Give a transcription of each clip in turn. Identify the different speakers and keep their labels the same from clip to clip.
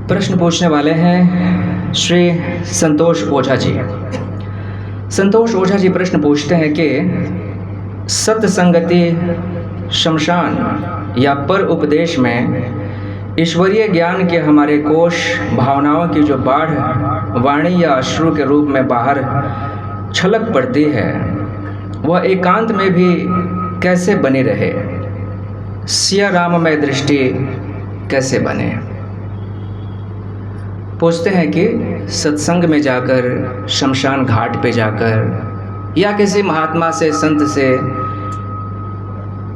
Speaker 1: प्रश्न पूछने वाले हैं श्री संतोष ओझा जी। संतोष ओझा जी प्रश्न पूछते हैं कि सत्संगति, शमशान या पर उपदेश में ईश्वरीय ज्ञान के हमारे कोश भावनाओं की जो बाढ़ वाणी या अश्रु के रूप में बाहर छलक पड़ती है, वह एकांत में भी कैसे बनी रहे? सिया राममय दृष्टि कैसे बने? पूछते हैं कि सत्संग में जाकर, शमशान घाट पे जाकर या किसी महात्मा से, संत से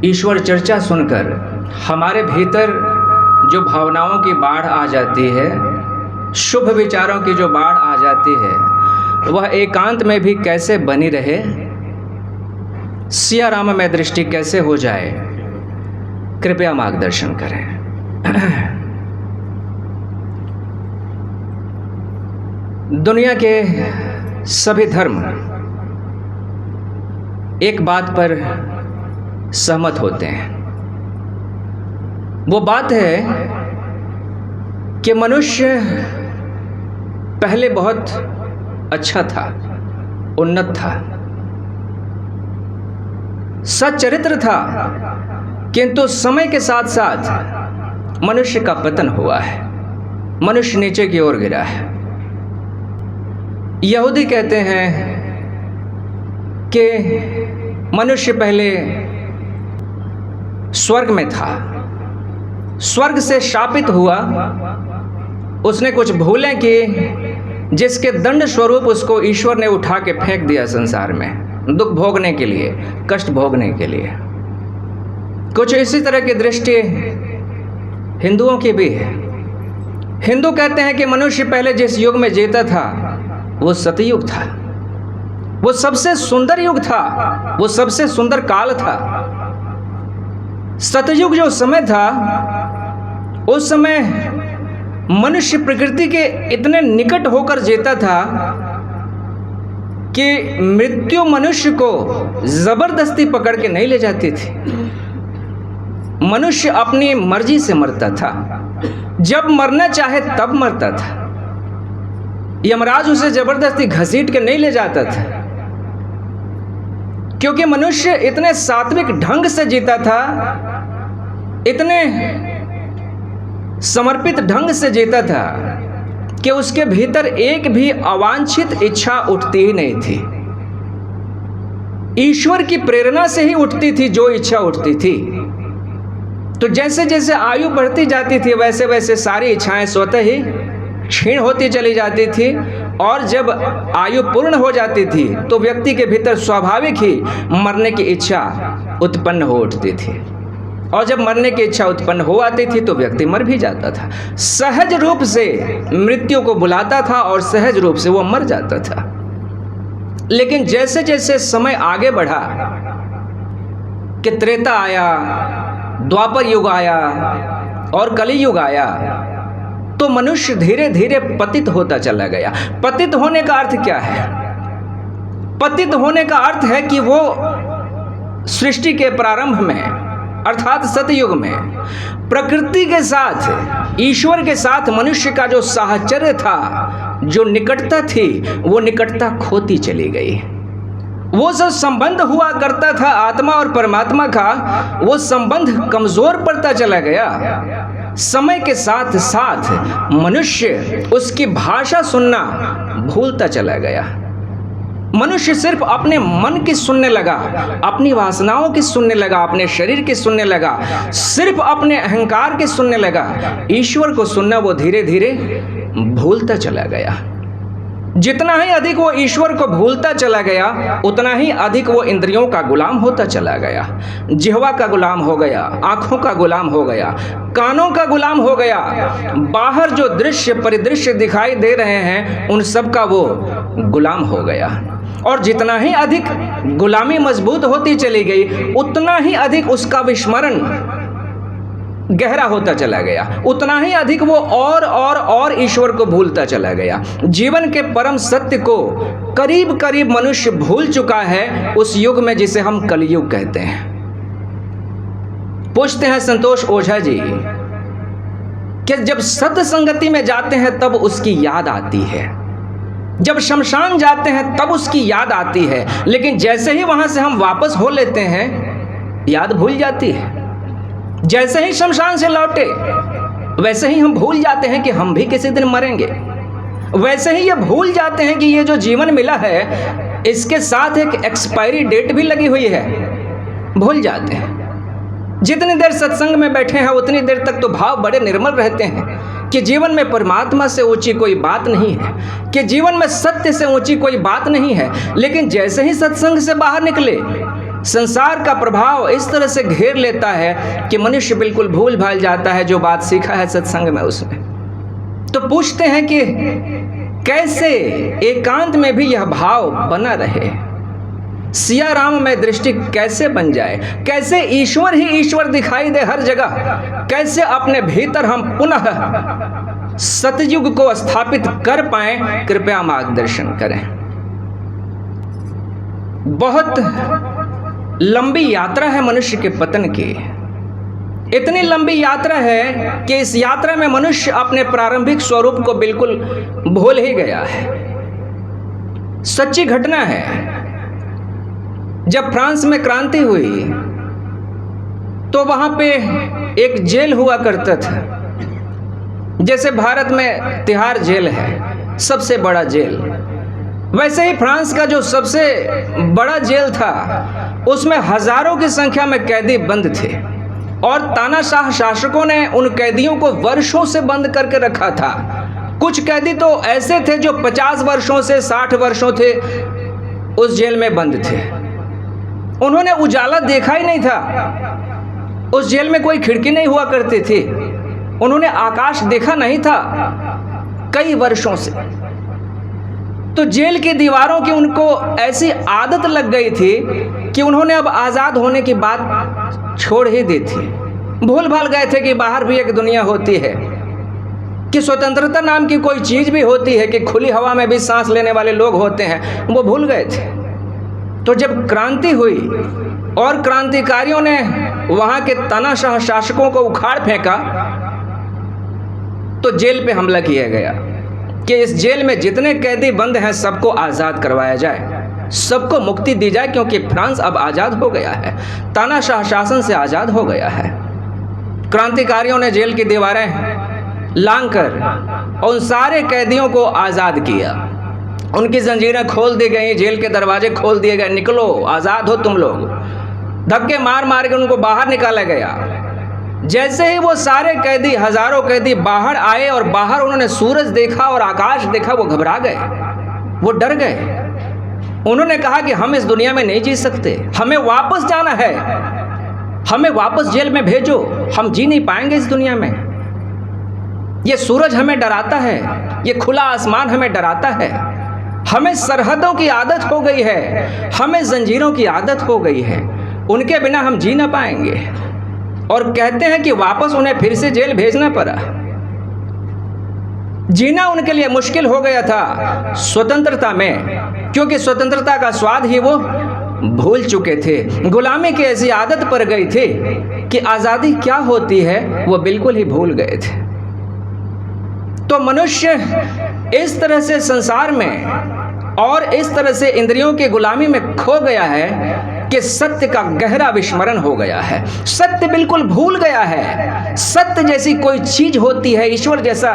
Speaker 1: ईश्वर चर्चा सुनकर हमारे भीतर जो भावनाओं की बाढ़ आ जाती है, शुभ विचारों की जो बाढ़ आ जाती है, वह एकांत में भी कैसे बनी रहे? सिया राममय दृष्टि कैसे हो जाए? कृपया मार्गदर्शन करें। दुनिया के सभी धर्म एक बात पर सहमत होते हैं। वो बात है कि मनुष्य पहले बहुत अच्छा था, उन्नत था, सच्चरित्र था, किंतु समय के साथ साथ मनुष्य का पतन हुआ है, मनुष्य नीचे की ओर गिरा है। यहूदी कहते हैं कि मनुष्य पहले स्वर्ग में था, स्वर्ग से शापित हुआ, उसने कुछ भूलें की जिसके दंड स्वरूप उसको ईश्वर ने उठा के फेंक दिया संसार में, दुख भोगने के लिए, कष्ट भोगने के लिए। कुछ इसी तरह की दृष्टि हिंदुओं की भी है। हिंदू कहते हैं कि मनुष्य पहले जिस युग में जीता था वो सतयुग था, वो सबसे सुंदर युग था, वो सबसे सुंदर काल था। सतयुग जो समय था, उस समय मनुष्य प्रकृति के इतने निकट होकर जीता था कि मृत्यु मनुष्य को जबरदस्ती पकड़ के नहीं ले जाती थी। मनुष्य अपनी मर्जी से मरता था, जब मरना चाहे तब मरता था। यमराज उसे जबरदस्ती घसीट के नहीं ले जाता था, क्योंकि मनुष्य इतने सात्विक ढंग से जीता था, इतने समर्पित ढंग से जीता था कि उसके भीतर एक भी अवांछित इच्छा उठती ही नहीं थी। ईश्वर की प्रेरणा से ही उठती थी जो इच्छा उठती थी। तो जैसे जैसे आयु बढ़ती जाती थी, वैसे वैसे सारी इच्छाएं स्वतः ही क्षीण होती चली जाती थी, और जब आयु पूर्ण हो जाती थी तो व्यक्ति के भीतर स्वाभाविक ही मरने की इच्छा उत्पन्न हो उठती थी, और जब मरने की इच्छा उत्पन्न हो आती थी तो व्यक्ति मर भी जाता था। सहज रूप से मृत्यु को बुलाता था और सहज रूप से वो मर जाता था। लेकिन जैसे जैसे समय आगे बढ़ा कि त्रेता आया, द्वापर युग आया और कली युग आया, तो मनुष्य धीरे धीरे पतित होता चला गया। पतित होने का अर्थ क्या है? पतित होने का अर्थ है कि वो सृष्टि के प्रारंभ में, अर्थात सतयुग में, प्रकृति के साथ, ईश्वर के साथ मनुष्य का जो साहचर्य था, जो निकटता थी, वो निकटता खोती चली गई। वो जो संबंध हुआ करता था आत्मा और परमात्मा का, वो संबंध कमजोर पड़ता चला गया। समय के साथ साथ मनुष्य उसकी भाषा सुनना भूलता चला गया। मनुष्य सिर्फ अपने मन की सुनने लगा, अपनी वासनाओं की सुनने लगा, अपने शरीर की सुनने लगा, सिर्फ अपने अहंकार की सुनने लगा। ईश्वर को सुनना वो धीरे धीरे भूलता चला गया। जितना ही अधिक वो ईश्वर को भूलता चला गया, उतना ही अधिक वो इंद्रियों का गुलाम होता चला गया। जिह्वा का गुलाम हो गया, आंखों का गुलाम हो गया, कानों का गुलाम हो गया। बाहर जो दृश्य परिदृश्य दिखाई दे रहे हैं, उन सब का वो गुलाम हो गया। और जितना ही अधिक गुलामी मजबूत होती चली गई, उतना ही अधिक उसका विस्मरण गहरा होता चला गया, उतना ही अधिक वो और ईश्वर को भूलता चला गया। जीवन के परम सत्य को करीब करीब मनुष्य भूल चुका है उस युग में जिसे हम कलयुग कहते हैं। पूछते हैं संतोष ओझा जी कि जब सत संगति में जाते हैं तब उसकी याद आती है, जब शमशान जाते हैं तब उसकी याद आती है, लेकिन जैसे ही वहां से हम वापस हो लेते हैं याद भूल जाती है। जैसे ही शमशान से लौटे वैसे ही हम भूल जाते हैं कि हम भी किसी दिन मरेंगे। वैसे ही ये भूल जाते हैं कि ये जो जीवन मिला है इसके साथ एक एक्सपायरी डेट भी लगी हुई है, भूल जाते हैं। जितनी देर सत्संग में बैठे हैं उतनी देर तक तो भाव बड़े निर्मल रहते हैं कि जीवन में परमात्मा से ऊंची कोई बात नहीं है, कि जीवन में सत्य से ऊंची कोई बात नहीं है। लेकिन जैसे ही सत्संग से बाहर निकले संसार का प्रभाव इस तरह से घेर लेता है कि मनुष्य बिल्कुल भूल भाल जाता है जो बात सीखा है सत्संग में उसने। तो पूछते हैं कि कैसे एकांत में भी यह भाव बना रहे, सिया राम में दृष्टि कैसे बन जाए, कैसे ईश्वर ही ईश्वर दिखाई दे हर जगह, कैसे अपने भीतर हम पुनः सतयुग को स्थापित कर पाएं, कृपया मार्गदर्शन करें। बहुत लंबी यात्रा है मनुष्य के पतन की, इतनी लंबी यात्रा है कि इस यात्रा में मनुष्य अपने प्रारंभिक स्वरूप को बिल्कुल भूल ही गया है। सच्ची घटना है, जब फ्रांस में क्रांति हुई तो वहां पे एक जेल हुआ करता था। जैसे भारत में तिहाड़ जेल है सबसे बड़ा जेल, वैसे ही फ्रांस का जो सबसे बड़ा जेल था उसमें हजारों की संख्या में कैदी बंद थे और तानाशाह शासकों ने उन कैदियों को वर्षों से बंद करके रखा था। कुछ कैदी तो ऐसे थे जो 50 वर्षों से 60 वर्षों थे उस जेल में बंद थे। उन्होंने उजाला देखा ही नहीं था, उस जेल में कोई खिड़की नहीं हुआ करती थी, उन्होंने आकाश देखा नहीं था कई वर्षों से। तो जेल की दीवारों की उनको ऐसी आदत लग गई थी कि उन्होंने अब आज़ाद होने की बात छोड़ ही दी थी। भूल भाल गए थे कि बाहर भी एक दुनिया होती है, कि स्वतंत्रता नाम की कोई चीज़ भी होती है, कि खुली हवा में भी सांस लेने वाले लोग होते हैं, वो भूल गए थे। तो जब क्रांति हुई और क्रांतिकारियों ने वहाँ के तानाशाह शासकों को उखाड़ फेंका तो जेल पे हमला किया गया कि इस जेल में जितने कैदी बंद हैं सबको आज़ाद करवाया जाए, सबको मुक्ति दी जाए, क्योंकि फ्रांस अब आज़ाद हो गया है, तानाशाह शासन से आज़ाद हो गया है। क्रांतिकारियों ने जेल की दीवारें लांघकर उन सारे कैदियों को आज़ाद किया, उनकी जंजीरें खोल दी गई, जेल के दरवाजे खोल दिए गए, निकलो आज़ाद हो तुम लोग। धक्के मार मार के उनको बाहर निकाला गया। जैसे ही वो सारे कैदी, हजारों कैदी बाहर आए और बाहर उन्होंने सूरज देखा और आकाश देखा, वो घबरा गए, वो डर गए। उन्होंने कहा कि हम इस दुनिया में नहीं जी सकते, हमें वापस जाना है, हमें वापस जेल में भेजो, हम जी नहीं पाएंगे इस दुनिया में। ये सूरज हमें डराता है, ये खुला आसमान हमें डराता है, हमें सरहदों की आदत हो गई है, हमें जंजीरों की आदत हो गई है, उनके बिना हम जी ना पाएंगे। और कहते हैं कि वापस उन्हें फिर से जेल भेजना पड़ा। जीना उनके लिए मुश्किल हो गया था स्वतंत्रता में, क्योंकि स्वतंत्रता का स्वाद ही वो भूल चुके थे। गुलामी की ऐसी आदत पड़ गई थी कि आज़ादी क्या होती है वो बिल्कुल ही भूल गए थे। तो मनुष्य इस तरह से संसार में और इस तरह से इंद्रियों की गुलामी में खो गया है कि सत्य का गहरा विस्मरण हो गया है, सत्य बिल्कुल भूल गया है। सत्य जैसी कोई चीज होती है, ईश्वर जैसा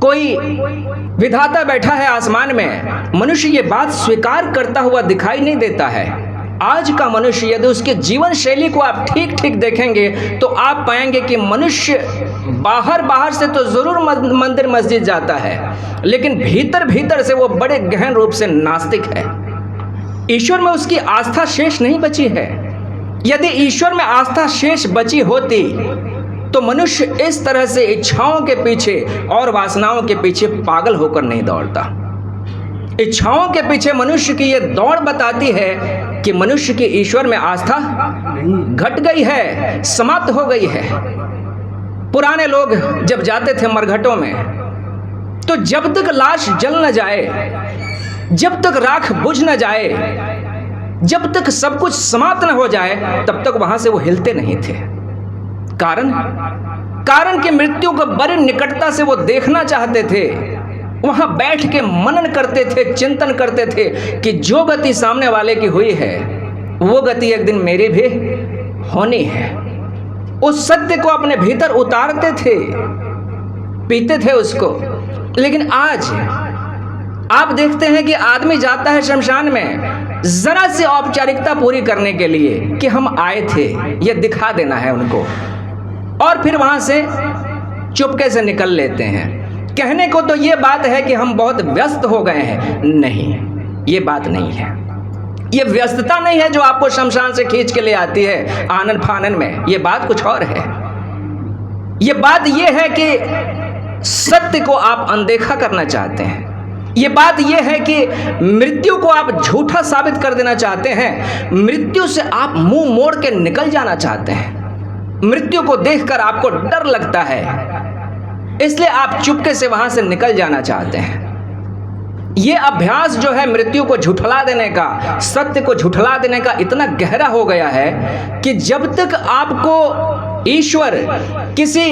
Speaker 1: कोई विधाता बैठा है आसमान में, मनुष्य ये बात स्वीकार करता हुआ दिखाई नहीं देता है। आज का मनुष्य यदि उसके जीवन शैली को आप ठीक ठीक देखेंगे तो आप पाएंगे कि मनुष्य बाहर से तो जरूर मंदिर मस्जिद जाता है, लेकिन भीतर भीतर से वो बड़े गहन रूप से नास्तिक है। ईश्वर में उसकी आस्था शेष नहीं बची है। यदि ईश्वर में आस्था शेष बची होती तो मनुष्य इस तरह से इच्छाओं के पीछे और वासनाओं के पीछे पागल होकर नहीं दौड़ता। इच्छाओं के पीछे मनुष्य की ये दौड़ बताती है कि मनुष्य की ईश्वर में आस्था घट गई है, समाप्त हो गई है। पुराने लोग जब जाते थे मरघटों में तो जब तक लाश जल न जाए, जब तक राख बुझ न जाए, जब तक सब कुछ समाप्त न हो जाए, तब तक वहां से वो हिलते नहीं थे। कारण कारण कि मृत्यु को बड़ी निकटता से वो देखना चाहते थे। वहां बैठ के मनन करते थे, चिंतन करते थे कि जो गति सामने वाले की हुई है वो गति एक दिन मेरी भी होनी है। उस सत्य को अपने भीतर उतारते थे, पीते थे उसको। लेकिन आज आप देखते हैं कि आदमी जाता है शमशान में जरा सी औपचारिकता पूरी करने के लिए कि हम आए थे, ये दिखा देना है उनको, और फिर वहां से चुपके से निकल लेते हैं। कहने को तो ये बात है कि हम बहुत व्यस्त हो गए हैं, नहीं, ये बात नहीं है। ये व्यस्तता नहीं है जो आपको शमशान से खींच के ले आती है आनन फानन में, ये बात कुछ और है। ये बात ये है कि सत्य को आप अनदेखा करना चाहते हैं। ये बात ये है कि मृत्यु को आप झूठा साबित कर देना चाहते हैं। मृत्यु से आप मुंह मोड़ के निकल जाना चाहते हैं। मृत्यु को देखकर आपको डर लगता है, इसलिए आप चुपके से वहां से निकल जाना चाहते हैं। ये अभ्यास जो है मृत्यु को झुठला देने का, सत्य को झुठला देने का इतना गहरा हो गया है कि जब तक आपको ईश्वर किसी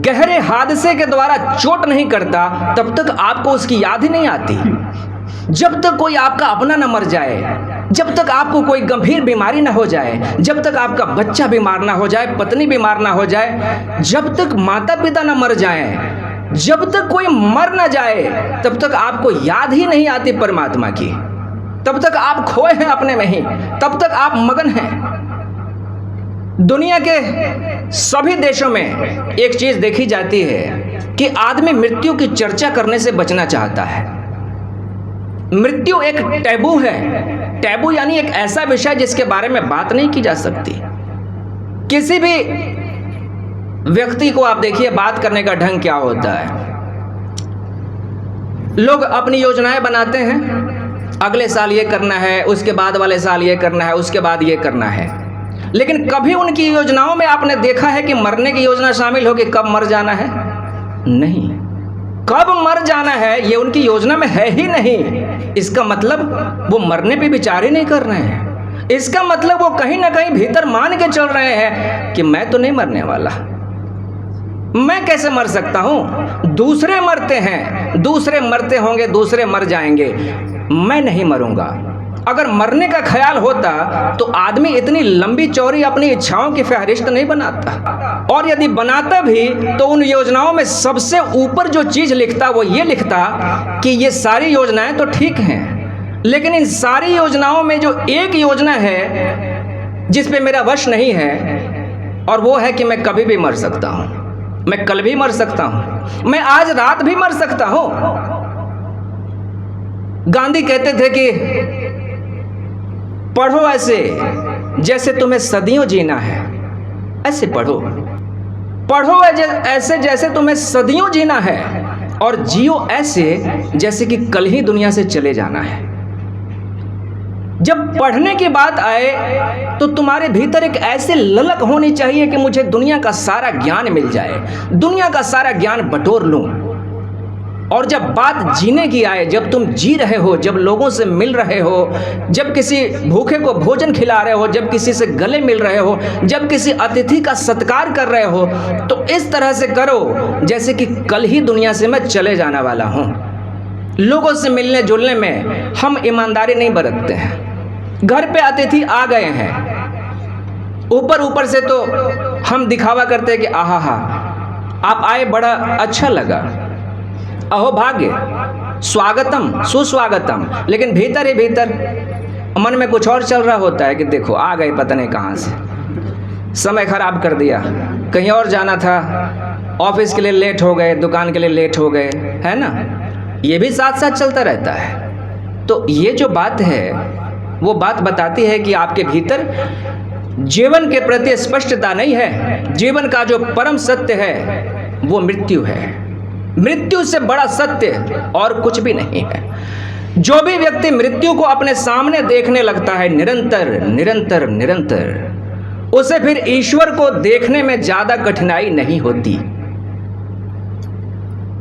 Speaker 1: गहरे हादसे के द्वारा चोट नहीं करता तब तक आपको उसकी याद ही नहीं आती। जब तक कोई आपका अपना न मर जाए, जब तक आपको कोई गंभीर बीमारी ना हो जाए, जब तक आपका बच्चा बीमार ना हो जाए, पत्नी बीमार ना हो जाए, जब तक माता पिता ना मर जाएं, जब तक कोई मर ना जाए, तब तक आपको याद ही नहीं आती परमात्मा की। तब तक आप खोए हैं अपने में ही, तब तक आप मगन हैं। दुनिया के सभी देशों में एक चीज देखी जाती है कि आदमी मृत्यु की चर्चा करने से बचना चाहता है। मृत्यु एक टैबू है। टैबू यानी एक ऐसा विषय जिसके बारे में बात नहीं की जा सकती। किसी भी व्यक्ति को आप देखिए, बात करने का ढंग क्या होता है। लोग अपनी योजनाएं बनाते हैं, अगले साल ये करना है, उसके बाद वाले साल ये करना है, उसके बाद ये करना है। लेकिन कभी उनकी योजनाओं में आपने देखा है कि मरने की योजना शामिल हो कि कब मर जाना है? नहीं, कब मर जाना है ये उनकी योजना में है ही नहीं। इसका मतलब वो मरने पे विचार ही नहीं कर रहे हैं। इसका मतलब वो कहीं ना कहीं भीतर मान के चल रहे हैं कि मैं तो नहीं मरने वाला, मैं कैसे मर सकता हूं? दूसरे मरते हैं, दूसरे मरते होंगे, दूसरे मर जाएंगे, मैं नहीं मरूंगा। अगर मरने का ख्याल होता तो आदमी इतनी लंबी चौड़ी अपनी इच्छाओं की फहरिस्त नहीं बनाता, और यदि बनाता भी तो उन योजनाओं में सबसे ऊपर जो चीज लिखता वो ये लिखता कि ये सारी योजनाएं तो ठीक हैं, लेकिन इन सारी योजनाओं में जो एक योजना है जिस पे मेरा वश नहीं है, और वो है कि मैं कभी भी मर सकता हूं, मैं कल भी मर सकता हूं, मैं आज रात भी मर सकता हूं। गांधी कहते थे कि पढ़ो ऐसे जैसे तुम्हें सदियों जीना है, ऐसे पढ़ो, पढ़ो ऐसे जैसे तुम्हें सदियों जीना है, और जियो ऐसे जैसे कि कल ही दुनिया से चले जाना है। जब पढ़ने की बात आए तो तुम्हारे भीतर एक ऐसे ललक होनी चाहिए कि मुझे दुनिया का सारा ज्ञान मिल जाए, दुनिया का सारा ज्ञान बटोर लूं। और जब बात जीने की आए, जब तुम जी रहे हो, जब लोगों से मिल रहे हो, जब किसी भूखे को भोजन खिला रहे हो, जब किसी से गले मिल रहे हो, जब किसी अतिथि का सत्कार कर रहे हो, तो इस तरह से करो जैसे कि कल ही दुनिया से मैं चले जाने वाला हूं। लोगों से मिलने जुलने में हम ईमानदारी नहीं बरतते हैं। घर पे अतिथि आ गए हैं, ऊपर ऊपर से तो हम दिखावा करते हैं कि आहा हा आप आए, बड़ा अच्छा लगा, अहो भाग्य, स्वागतम सुस्वागतम, लेकिन भीतर ही भीतर मन में कुछ और चल रहा होता है कि देखो आ गए पता नहीं कहाँ से, समय खराब कर दिया, कहीं और जाना था, ऑफिस के लिए लेट हो गए, दुकान के लिए लेट हो गए, है ना। ये भी साथ साथ चलता रहता है। तो ये जो बात है वो बात बताती है कि आपके भीतर जीवन के प्रति स्पष्टता नहीं है। जीवन का जो परम सत्य है वो मृत्यु है। मृत्यु से बड़ा सत्य और कुछ भी नहीं है। जो भी व्यक्ति मृत्यु को अपने सामने देखने लगता है निरंतर निरंतर निरंतर, उसे फिर ईश्वर को देखने में ज्यादा कठिनाई नहीं होती।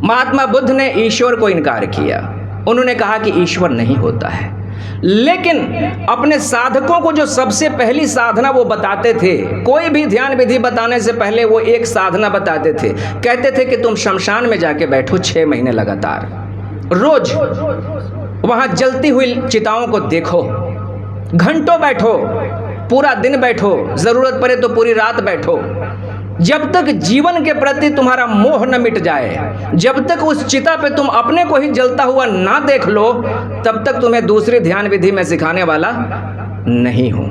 Speaker 1: महात्मा बुद्ध ने ईश्वर को इनकार किया, उन्होंने कहा कि ईश्वर नहीं होता है। लेकिन अपने साधकों को जो सबसे पहली साधना वो बताते थे, कोई भी ध्यान विधि बताने से पहले वो एक साधना बताते थे। कहते थे कि तुम शमशान में जाके बैठो 6 महीने लगातार, रोज वहां जलती हुई चिताओं को देखो, घंटों बैठो, पूरा दिन बैठो, जरूरत पड़े तो पूरी रात बैठो। जब तक जीवन के प्रति तुम्हारा मोह न मिट जाए, जब तक उस चिता पे तुम अपने को ही जलता हुआ ना देख लो, तब तक तुम्हें दूसरी ध्यान विधि में सिखाने वाला नहीं हूं।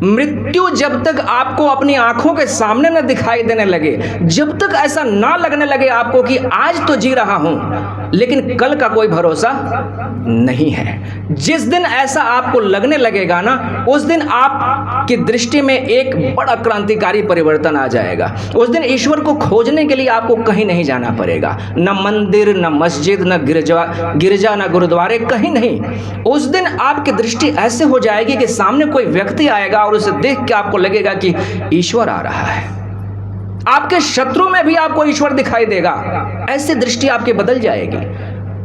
Speaker 1: मृत्यु जब तक आपको अपनी आंखों के सामने न दिखाई देने लगे, जब तक ऐसा ना लगने लगे आपको कि आज तो जी रहा हूं लेकिन कल का कोई भरोसा नहीं है, जिस दिन ऐसा आपको लगने लगेगा ना, उस दिन आपकी दृष्टि में एक बड़ा क्रांतिकारी परिवर्तन आ जाएगा। उस दिन ईश्वर को खोजने के लिए आपको कहीं नहीं जाना पड़ेगा, न मंदिर, न मस्जिद, न गिरजा, न गुरुद्वारे, कहीं नहीं। उस दिन आपकी दृष्टि ऐसे हो जाएगी कि सामने कोई व्यक्ति आएगा और उसे देख के आपको लगेगा कि ईश्वर आ रहा है। आपके शत्रु में भी आपको ईश्वर दिखाई देगा, ऐसी दृष्टि आपकी बदल जाएगी।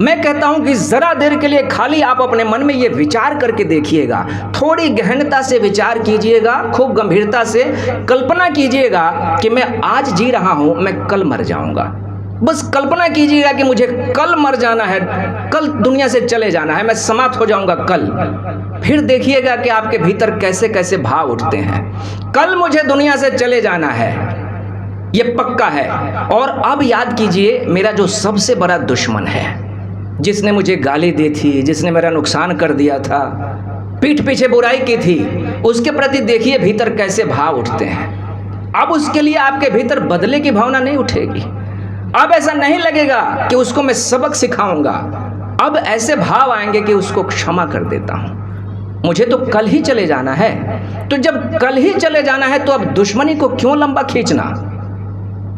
Speaker 1: मैं कहता हूं कि जरा देर के लिए खाली आप अपने मन में ये विचार करके देखिएगा, थोड़ी गहनता से विचार कीजिएगा, खूब गंभीरता से कल्पना कीजिएगा कि मैं आज जी रहा हूं, मैं कल मर जाऊंगा। बस कल्पना कीजिएगा कि मुझे कल मर जाना है, कल दुनिया से चले जाना है, मैं समाप्त हो जाऊंगा कल। फिर देखिएगा कि आपके भीतर कैसे कैसे भाव उठते हैं। कल मुझे दुनिया से चले जाना है, ये पक्का है। और अब याद कीजिए, मेरा जो सबसे बड़ा दुश्मन है, जिसने मुझे गाली दी थी, जिसने मेरा नुकसान कर दिया था, पीठ पीछे बुराई की थी, उसके प्रति देखिए भीतर कैसे भाव उठते हैं। अब उसके लिए आपके भीतर बदले की भावना नहीं उठेगी। अब ऐसा नहीं लगेगा कि उसको मैं सबक सिखाऊंगा। अब ऐसे भाव आएंगे कि उसको क्षमा कर देता हूं, मुझे तो कल ही चले जाना है। तो जब कल ही चले जाना है तो अब दुश्मनी को क्यों लंबा खींचना?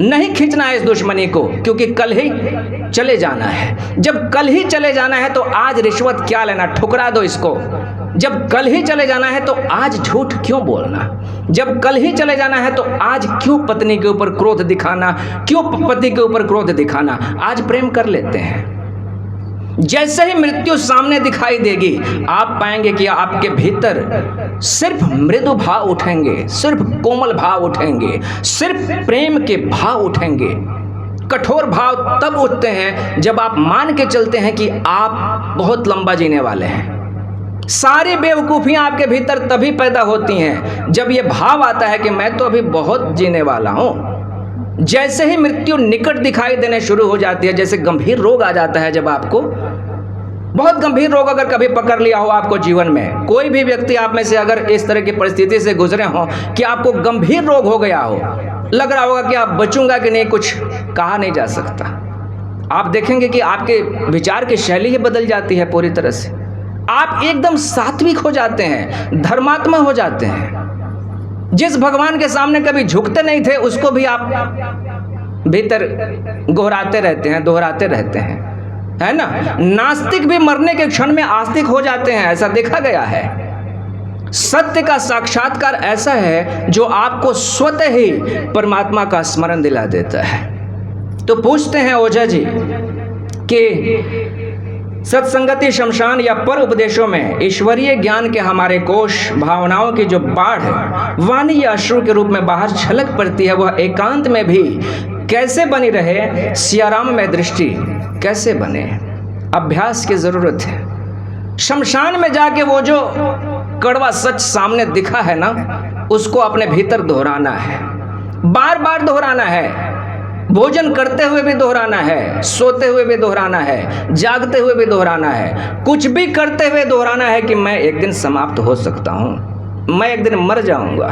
Speaker 1: नहीं खींचना है इस दुश्मनी को, क्योंकि कल ही चले जाना है। जब कल ही चले जाना है तो आज रिश्वत क्या लेना, ठुकरा दो इसको। जब कल ही चले जाना है तो आज झूठ क्यों बोलना? जब कल ही चले जाना है तो आज क्यों पत्नी के ऊपर क्रोध दिखाना, क्यों पति के ऊपर क्रोध दिखाना? आज प्रेम कर लेते हैं। जैसे ही मृत्यु सामने दिखाई देगी, आप पाएंगे कि आपके भीतर सिर्फ मृदु भाव उठेंगे, सिर्फ कोमल भाव उठेंगे, सिर्फ प्रेम के भाव उठेंगे। कठोर भाव तब उठते हैं जब आप मान के चलते हैं कि आप बहुत लंबा जीने वाले हैं। सारी बेवकूफियां आपके भीतर तभी पैदा होती हैं जब यह भाव आता है कि मैं तो अभी बहुत जीने वाला हूं। जैसे ही मृत्यु निकट दिखाई देने शुरू हो जाती है, जैसे गंभीर रोग आ जाता है, जब आपको बहुत गंभीर रोग अगर कभी पकड़ लिया हो आपको जीवन में, कोई भी व्यक्ति आप में से अगर इस तरह की परिस्थिति से गुजरे हो कि आपको गंभीर रोग हो गया हो, लग रहा होगा कि आप बचूंगा कि नहीं, कुछ कहा नहीं जा सकता, आप देखेंगे कि आपके विचार की शैली ही बदल जाती है पूरी तरह से। आप एकदम सात्विक हो जाते हैं, धर्मात्मा हो जाते हैं। जिस भगवान के सामने कभी झुकते नहीं थे, उसको भी आप भीतर गोहराते रहते हैं, दोहराते रहते हैं, है ना। नास्तिक भी मरने के क्षण में आस्तिक हो जाते हैं, ऐसा देखा गया है। सत्य का साक्षात्कार ऐसा है जो आपको स्वतः ही परमात्मा का स्मरण दिला देता है। तो पूछते हैं ओझा जी कि सत्संगति, शमशान या पर उपदेशों में ईश्वरीय ज्ञान के हमारे कोश, भावनाओं की जो बाढ़ वाणी या अश्रु के रूप में बाहर छलक पड़ती है, वह एकांत में भी कैसे बनी रहे? सियाराम में दृष्टि कैसे बने? अभ्यास की जरूरत है। शमशान में जाके वो जो कड़वा सच सामने दिखा है ना, उसको अपने भीतर दोहराना है, बार बार दोहराना है। भोजन करते हुए भी दोहराना है, सोते हुए भी दोहराना है, जागते हुए भी दोहराना है, कुछ भी करते हुए दोहराना है कि मैं एक दिन समाप्त हो सकता हूं, मैं एक दिन मर जाऊंगा।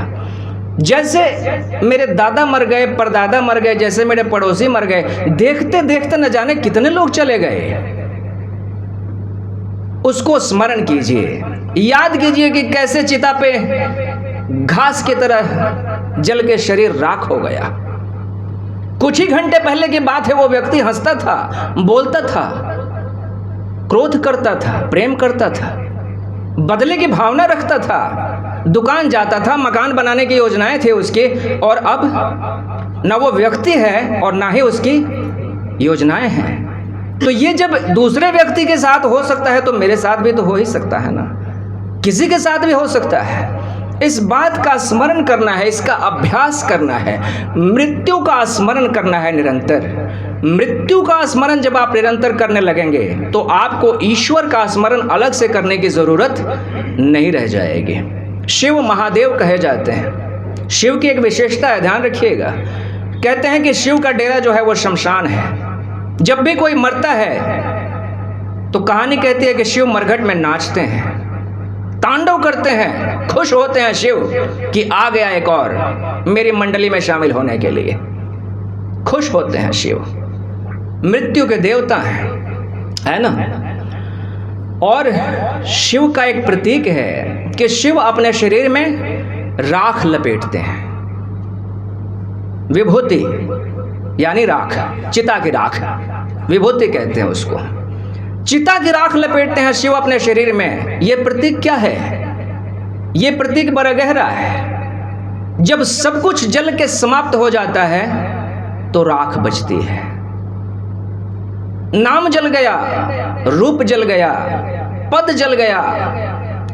Speaker 1: जैसे मेरे दादा मर गए, परदादा मर गए, जैसे मेरे पड़ोसी मर गए, देखते देखते न जाने कितने लोग चले गए। उसको स्मरण कीजिए, याद कीजिए कि कैसे चिता पे घास की तरह जल के शरीर राख हो गया। कुछ ही घंटे पहले की बात है, वो व्यक्ति हंसता था, बोलता था, क्रोध करता था, प्रेम करता था, बदले की भावना रखता था, दुकान जाता था, मकान बनाने की योजनाएं थी उसकी, और अब न वो व्यक्ति है और ना ही उसकी योजनाएं हैं। तो ये जब दूसरे व्यक्ति के साथ हो सकता है तो मेरे साथ भी तो हो ही सकता है ना, किसी के साथ भी हो सकता है। इस बात का स्मरण करना है, इसका अभ्यास करना है, मृत्यु का स्मरण करना है निरंतर। मृत्यु का स्मरण जब आप निरंतर करने लगेंगे तो आपको ईश्वर का स्मरण अलग से करने की जरूरत नहीं रह जाएगी। शिव महादेव कहे जाते हैं। शिव की एक विशेषता है, ध्यान रखिएगा। कहते हैं कि शिव का डेरा जो है वो शमशान है। जब भी कोई मरता है तो कहानी कहती है कि शिव मरघट में नाचते हैं, तांडव करते हैं, खुश होते हैं शिव कि आ गया एक और मेरी मंडली में शामिल होने के लिए। खुश होते हैं शिव, मृत्यु के देवता हैं, है ना। और शिव का एक प्रतीक है कि शिव अपने शरीर में राख लपेटते हैं, विभूति यानी राख, चिता की राख, विभूति कहते हैं उसको। चिता की राख लपेटते हैं शिव अपने शरीर में। यह प्रतीक क्या है? यह प्रतीक बड़ा गहरा है। जब सब कुछ जल के समाप्त हो जाता है तो राख बचती है। नाम जल गया, रूप जल गया, पद जल गया,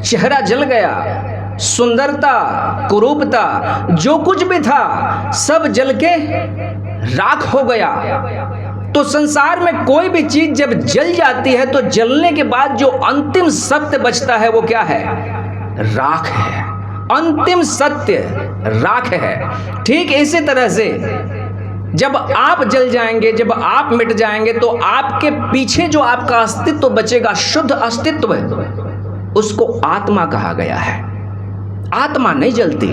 Speaker 1: चेहरा जल गया, सुंदरता, कुरूपता, जो कुछ भी था सब जल के राख हो गया। तो संसार में कोई भी चीज जब जल जाती है तो जलने के बाद जो अंतिम सत्य बचता है वो क्या है? राख है। अंतिम सत्य राख है। ठीक इसी तरह से जब आप जल जाएंगे, जब आप मिट जाएंगे तो आपके पीछे जो आपका अस्तित्व बचेगा, शुद्ध अस्तित्व, उसको आत्मा कहा गया है। आत्मा नहीं जलती,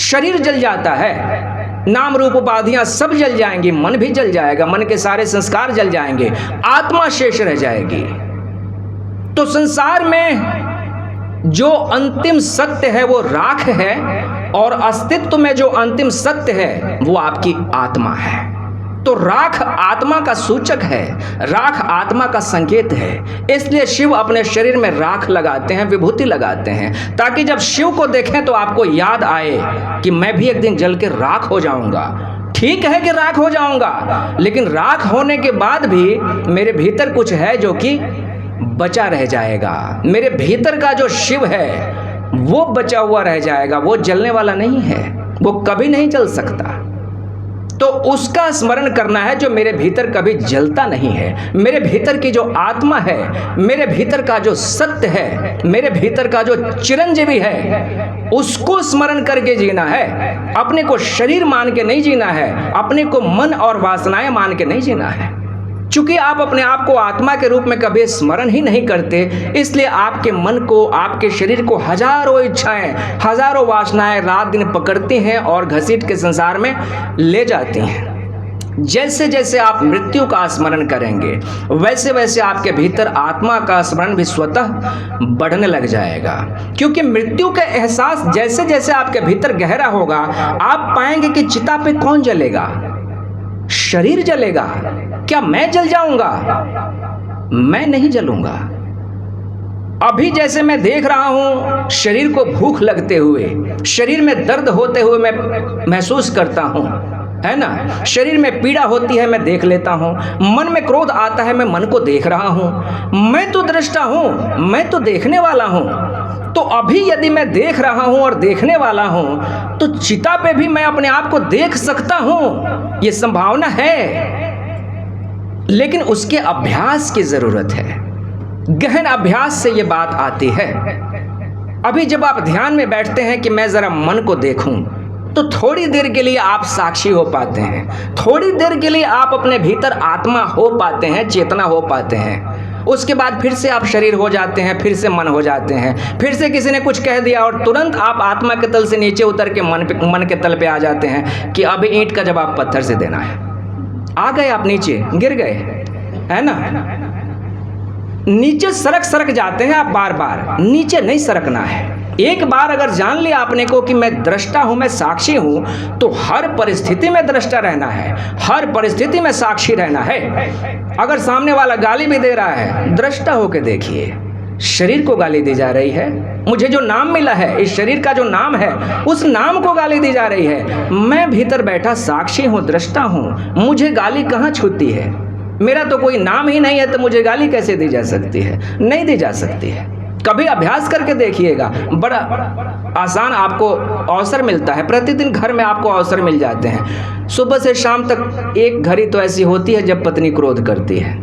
Speaker 1: शरीर जल जाता है, नाम रूप उपाधियां सब जल जाएंगी, मन भी जल जाएगा, मन के सारे संस्कार जल जाएंगे, आत्मा शेष रह जाएगी। तो संसार में जो अंतिम सत्य है वो राख है और अस्तित्व में जो अंतिम सत्य है वो आपकी आत्मा है। तो राख आत्मा का सूचक है, राख आत्मा का संकेत है। इसलिए शिव अपने शरीर में राख लगाते हैं, विभूति लगाते हैं, ताकि जब शिव को देखें तो आपको याद आए कि मैं भी एक दिन जल के राख हो जाऊंगा। ठीक है कि राख हो जाऊंगा, लेकिन राख होने के बाद भी मेरे भीतर कुछ है जो कि बचा रह जाएगा। मेरे भीतर का जो शिव है वो बचा हुआ रह जाएगा, वो जलने वाला नहीं है, वो कभी नहीं जल सकता। तो उसका स्मरण करना है जो मेरे भीतर कभी जलता नहीं है। मेरे भीतर की जो आत्मा है, मेरे भीतर का जो सत्य है, मेरे भीतर का जो चिरंजीवी है, उसको स्मरण करके जीना है। अपने को शरीर मान के नहीं जीना है, अपने को मन और वासनाएं मान के नहीं जीना है। चूंकि आप अपने आप को आत्मा के रूप में कभी स्मरण ही नहीं करते, इसलिए आपके मन को, आपके शरीर को हजारों इच्छाएं, हजारों वासनाएं रात दिन पकड़ती हैं और घसीट के संसार में ले जाती हैं। जैसे जैसे आप मृत्यु का स्मरण करेंगे वैसे वैसे आपके भीतर आत्मा का स्मरण भी स्वतः बढ़ने लग जाएगा। क्योंकि मृत्यु का एहसास जैसे जैसे आपके भीतर गहरा होगा, आप पाएंगे कि चिता पे कौन जलेगा? शरीर जलेगा। क्या मैं जल जाऊंगा? मैं नहीं जलूंगा। अभी जैसे मैं देख रहा हूं शरीर को भूख लगते हुए, शरीर में दर्द होते हुए मैं महसूस करता हूं, है ना। शरीर में पीड़ा होती है, मैं देख लेता हूं। मन में क्रोध आता है, मैं मन को देख रहा हूं। मैं तो दृष्टा हूं, मैं तो देखने वाला हूं। तो अभी यदि मैं देख रहा हूं और देखने वाला हूं तो चिता पे भी मैं अपने आप को देख सकता हूं, यह संभावना है। लेकिन उसके अभ्यास की जरूरत है, गहन अभ्यास से यह बात आती है। अभी जब आप ध्यान में बैठते हैं कि मैं जरा मन को देखूं, तो थोड़ी देर के लिए आप साक्षी हो पाते हैं, थोड़ी देर के लिए आप अपने भीतर आत्मा हो पाते हैं, चेतना हो पाते हैं। उसके बाद फिर से आप शरीर हो जाते हैं, फिर से मन हो जाते हैं, फिर से किसी ने कुछ कह दिया और तुरंत आप आत्मा के तल से नीचे उतर के मन के तल पे आ जाते हैं कि अब ईंट का जवाब पत्थर से देना है। आ गए आप नीचे, गिर गए, है ना। नीचे सरक जाते हैं आप, बार बार नीचे नहीं सरकना है। एक बार अगर जान लिया आपने को कि मैं दृष्टा हूं, मैं साक्षी हूं, तो हर परिस्थिति में दृष्टा रहना है, हर परिस्थिति में साक्षी रहना है। अगर सामने वाला गाली भी दे रहा है, दृष्टा होकर देखिए। शरीर को गाली दी जा रही है, मुझे जो नाम मिला है, इस शरीर का जो नाम है, उस नाम को गाली दी जा रही है। मैं भीतर बैठा साक्षी हूं, दृष्टा हूं, मुझे गाली कहां छूती है? मेरा तो कोई नाम ही नहीं है तो मुझे गाली कैसे दी जा सकती है? नहीं दी जा सकती है। कभी अभ्यास करके देखिएगा, बड़ा आसान आपको अवसर मिलता है। प्रतिदिन घर में आपको अवसर मिल जाते हैं। सुबह से शाम तक एक घड़ी तो ऐसी होती है जब पत्नी क्रोध करती है,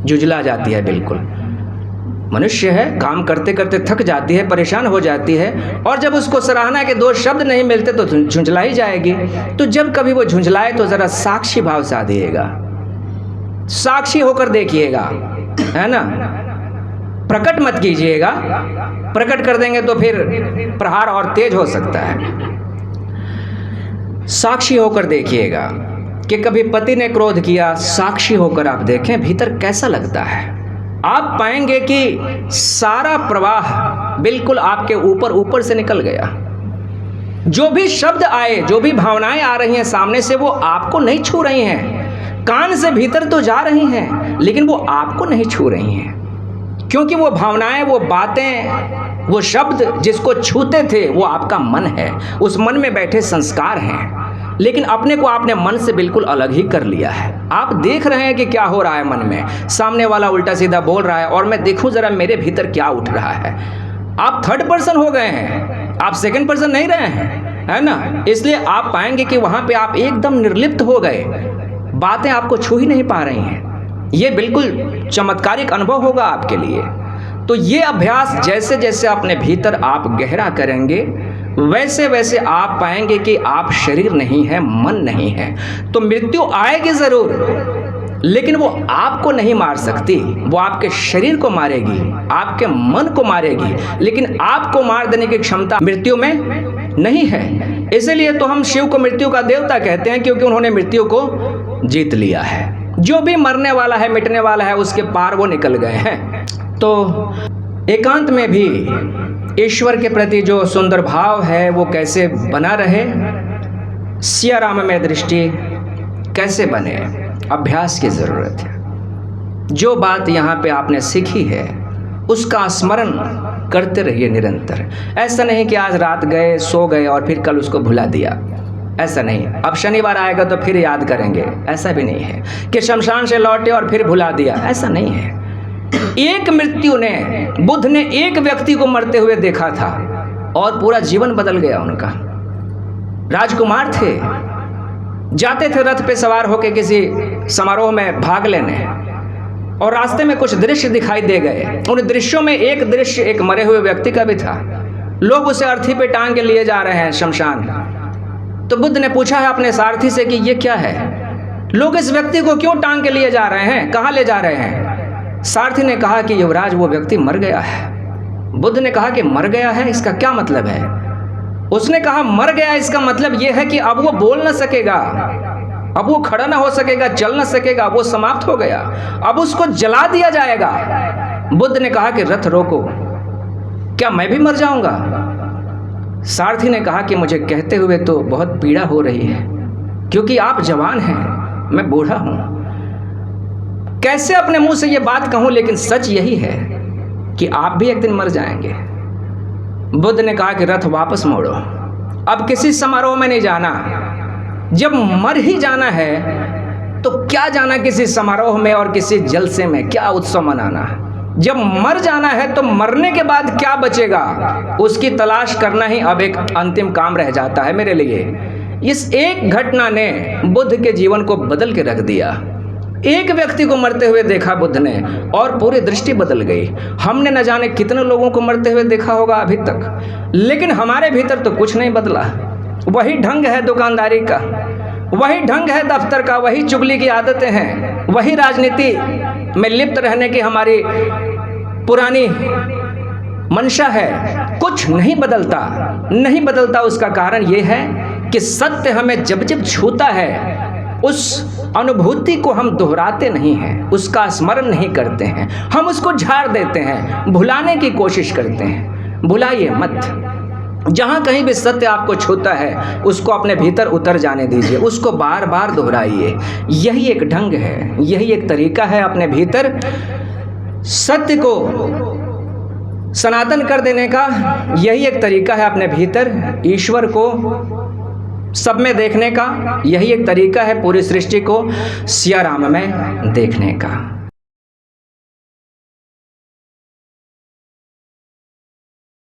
Speaker 1: जुझला जाती है। बिल्कुल मनुष्य है, काम करते करते थक जाती है, परेशान हो जाती है, और जब उसको सराहना के 2 शब्द नहीं मिलते तो झुंझला ही जाएगी। तो जब कभी वो झुंझलाए तो जरा साक्षी भाव से दिएगा, साक्षी होकर देखिएगा, है ना। प्रकट मत कीजिएगा, प्रकट कर देंगे तो फिर प्रहार और तेज हो सकता है। साक्षी होकर देखिएगा कि कभी पति ने क्रोध किया, साक्षी होकर आप देखें भीतर कैसा लगता है। आप पाएंगे कि सारा प्रवाह बिल्कुल आपके ऊपर से निकल गया। जो भी शब्द आए, जो भी भावनाएं आ रही हैं सामने से, वो आपको नहीं छू रही हैं। कान से भीतर तो जा रही हैं लेकिन वो आपको नहीं छू रही हैं, क्योंकि वो भावनाएं, वो बातें, वो शब्द जिसको छूते थे वो आपका मन है, उस मन में बैठे संस्कार हैं। लेकिन अपने को आपने मन से बिल्कुल अलग ही कर लिया है। आप देख रहे हैं कि क्या हो रहा है मन में, सामने वाला उल्टा सीधा बोल रहा है और मैं देखूं जरा मेरे भीतर क्या उठ रहा है। आप 3rd पर्सन हो गए हैं, आप 2nd पर्सन नहीं रहे हैं, है ना। इसलिए आप पाएंगे कि वहां पे आप एकदम निर्लिप्त हो गए, बातें आपको छू ही नहीं पा रही हैं। ये बिल्कुल चमत्कारिक अनुभव होगा आपके लिए। तो ये अभ्यास जैसे जैसे अपने भीतर आप गहरा करेंगे, वैसे वैसे आप पाएंगे कि आप शरीर नहीं है, मन नहीं है। तो मृत्यु आएगी जरूर, लेकिन वो आपको नहीं मार सकती, वो आपके शरीर को मारेगी, आपके मन को मारेगी, लेकिन आपको मार देने की क्षमता मृत्यु में नहीं है। इसीलिए तो हम शिव को मृत्यु का देवता कहते हैं, क्योंकि उन्होंने मृत्यु को जीत लिया है। जो भी मरने वाला है, मिटने वाला है, उसके पार वो निकल गए हैं। तो एकांत में भी ईश्वर के प्रति जो सुंदर भाव है वो कैसे बना रहे, सिया राम में दृष्टि कैसे बने, अभ्यास की ज़रूरत है। जो बात यहाँ पे आपने सीखी है उसका स्मरण करते रहिए निरंतर। ऐसा नहीं कि आज रात गए, सो गए और फिर कल उसको भुला दिया, ऐसा नहीं। अब शनिवार आएगा तो फिर याद करेंगे, ऐसा भी नहीं है कि शमशान से लौटे और फिर भुला दिया, ऐसा नहीं है। एक मृत्यु ने, बुद्ध ने एक व्यक्ति को मरते हुए देखा था और पूरा जीवन बदल गया उनका। राजकुमार थे, जाते थे रथ पे सवार होकर किसी समारोह में भाग लेने, और रास्ते में कुछ दृश्य दिखाई दे गए। उन दृश्यों में एक दृश्य एक मरे हुए व्यक्ति का भी था। लोग उसे अर्थी पे टांग के लिए जा रहे हैं शमशान। तो बुद्ध ने पूछा है अपने सारथी से कि ये क्या है, लोग इस व्यक्ति को क्यों टांग के लिए जा रहे हैं, कहाँ ले जा रहे हैं? सारथी ने कहा कि युवराज वो व्यक्ति मर गया है। बुद्ध ने कहा कि मर गया है, इसका क्या मतलब है? उसने कहा मर गया इसका मतलब यह है कि अब वो बोल ना सकेगा, अब वो खड़ा ना हो सकेगा, चल ना सकेगा, वो समाप्त हो गया, अब उसको जला दिया जाएगा। बुद्ध ने कहा कि रथ रोको, क्या मैं भी मर जाऊंगा? सारथी ने कहा कि मुझे कहते हुए तो बहुत पीड़ा हो रही है, क्योंकि आप जवान हैं, मैं बूढ़ा हूं। कैसे अपने मुंह से ये बात कहूं, लेकिन सच यही है कि आप भी एक दिन मर जाएंगे। बुद्ध ने कहा कि रथ वापस मोड़ो, अब किसी समारोह में नहीं जाना। जब मर ही जाना है तो क्या जाना किसी समारोह में और किसी जलसे में, क्या उत्सव मनाना। जब मर जाना है तो मरने के बाद क्या बचेगा, उसकी तलाश करना ही अब एक अंतिम काम रह जाता है मेरे लिए। इस एक घटना ने बुद्ध के जीवन को बदल के रख दिया। एक व्यक्ति को मरते हुए देखा बुद्ध ने और पूरी दृष्टि बदल गई। हमने न जाने कितने लोगों को मरते हुए देखा होगा अभी तक, लेकिन हमारे भीतर तो कुछ नहीं बदला। वही ढंग है दुकानदारी का, वही ढंग है दफ्तर का, वही चुगली की आदतें हैं, वही राजनीति में लिप्त रहने की हमारी पुरानी मंशा है। कुछ नहीं बदलता, नहीं बदलता। उसका कारण ये है कि सत्य हमें जब जब छूता है उस अनुभूति को हम दोहराते नहीं हैं, उसका स्मरण नहीं करते हैं, हम उसको झाड़ देते हैं, भुलाने की कोशिश करते हैं। भुलाइए मत। जहाँ कहीं भी सत्य आपको छूता है उसको अपने भीतर उतर जाने दीजिए, उसको बार बार दोहराइए। यही एक ढंग है, यही एक तरीका है अपने भीतर सत्य को सनातन कर देने का। यही एक तरीका है अपने भीतर ईश्वर को सब में देखने का यही एक तरीका है पूरी सृष्टि को सिया राम में देखने का।